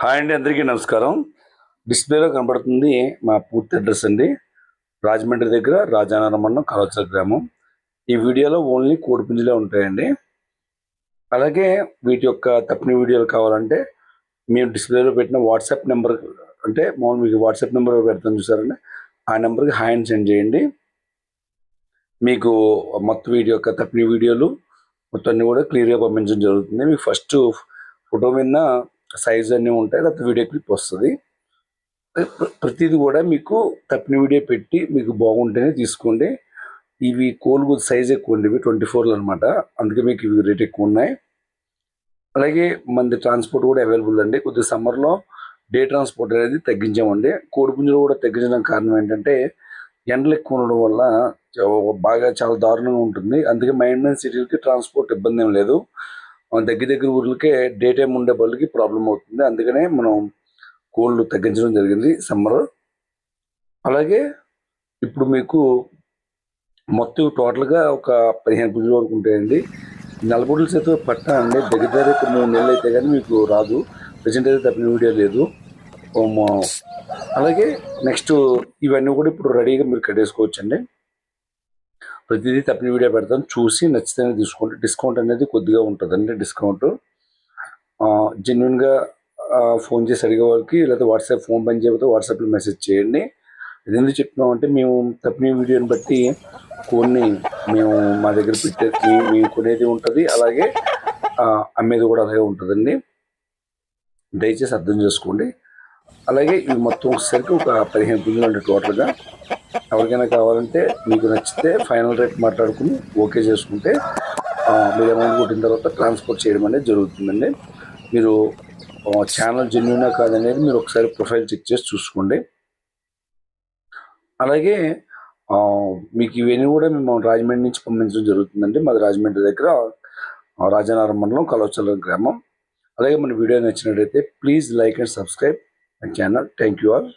Hi అండి, అందరికీ నమస్కారం. డిస్ప్లేలో కనబడుతుంది మా పూర్తి అడ్రస్ అండి. రాజమండ్రి దగ్గర రాజానగరం మండలం కలవచల గ్రామం. ఈ వీడియోలో ఓన్లీ కోడిపుంజులే ఉంటాయండి. అలాగే వీటి యొక్క తప్పిన వీడియోలు కావాలంటే మేము డిస్ప్లేలో పెట్టిన వాట్సాప్ నెంబర్, అంటే మామూలు మీకు వాట్సాప్ నెంబర్ పెడతాను చూసారండి, ఆ నెంబర్కి హాయ్ అని సెండ్ చేయండి. మీకు మొత్తం వీడియో యొక్క తప్పిన వీడియోలు మొత్తం అన్నీ కూడా క్లియర్గా పంపించడం జరుగుతుంది. మీకు ఫస్ట్ ఫోటో మీద సైజ్ అన్నీ ఉంటాయి, లేకపోతే వీడియో క్లిప్ వస్తుంది. ప్రతిదీ కూడా మీకు తప్పిన వీడియో పెట్టి మీకు బాగుంటేనే తీసుకోండి. ఇవి కోళ్ళు సైజ్ ఎక్కువ అండి, ఇవి 24 అనమాట, అందుకే మీకు ఇవి రేట్ ఎక్కువ ఉన్నాయి. అలాగే మనది ట్రాన్స్పోర్ట్ కూడా అవైలబుల్ అండి. కొద్దిగా సమ్మర్లో డే ట్రాన్స్పోర్ట్ అనేది తగ్గించామండి. కోడిపుంజులు కూడా తగ్గించడానికి కారణం ఏంటంటే ఎండలు ఎక్కువ ఉండడం వల్ల బాగా చాలా దారుణంగా ఉంటుంది. అందుకే మెయిన్ సిటీలకి ట్రాన్స్పోర్ట్ ఇబ్బంది ఏం లేదు. దగ్గర ఊర్లకే డే టైం ఉండే వాళ్ళకి ప్రాబ్లం అవుతుంది. అందుకనే మనం కోళ్ళు తగ్గించడం జరిగింది సమ్మర్. అలాగే ఇప్పుడు మీకు మొత్తం టోటల్గా ఒక 15 పుంజుల వరకు ఉంటాయండి. నలబొడుల చేత పట్టానండి, దగ్గర ఇప్పుడు 3 నెలలు అయితే కానీ మీకు రాదు. ప్రజెంట్ అయితే తప్పిన వీడియో లేదు. అలాగే నెక్స్ట్ ఇవన్నీ కూడా ఇప్పుడు రెడీగా మీరు కట్టేసుకోవచ్చండి. ప్రతిదీ తప్పిన వీడియో పెడతాను, చూసి నచ్చితేనే తీసుకోండి. డిస్కౌంట్ అనేది కొద్దిగా ఉంటుందండి. డిస్కౌంట్ జెన్యున్గా ఫోన్ చేసి అడిగే వాళ్ళకి, లేకపోతే వాట్సాప్ ఫోన్ పని చేయకపోతే వాట్సాప్లో మెసేజ్ చేయండి. ఇది ఎందుకు చెప్తున్నామంటే మేము తప్పిన వీడియోని బట్టి కొన్ని మేము మా దగ్గర పెట్టేది మేము కొనేది ఉంటుంది, అలాగే అమ్మేది కూడా అలాగే ఉంటుందండి. దయచేసి అర్థం చేసుకోండి. అలాగే ఇవి మొత్తం వచ్చేసరికి ఒక 15 పుంజులు ఉంటాయి టోటల్గా. ఎవరికైనా కావాలంటే మీకు నచ్చితే ఫైనల్ రేట్ మాట్లాడుకుని ఓకే చేసుకుంటే మీరు అమౌంట్ కొట్టిన తర్వాత ట్రాన్స్పోర్ట్ చేయడం అనేది జరుగుతుందండి. మీరు ఛానల్ జెన్యునా కాదనేది మీరు ఒకసారి ప్రొఫైల్ చెక్ చేసి చూసుకోండి. అలాగే మీకు ఇవన్నీ కూడా మేము రాజమండ్రి నుంచి పంపించడం జరుగుతుందండి. మాది రాజమండ్రి దగ్గర రాజానగరం మండలం కలవచల గ్రామం. అలాగే మన వీడియో నచ్చినట్లయితే please like and subscribe my channel. Thank you all.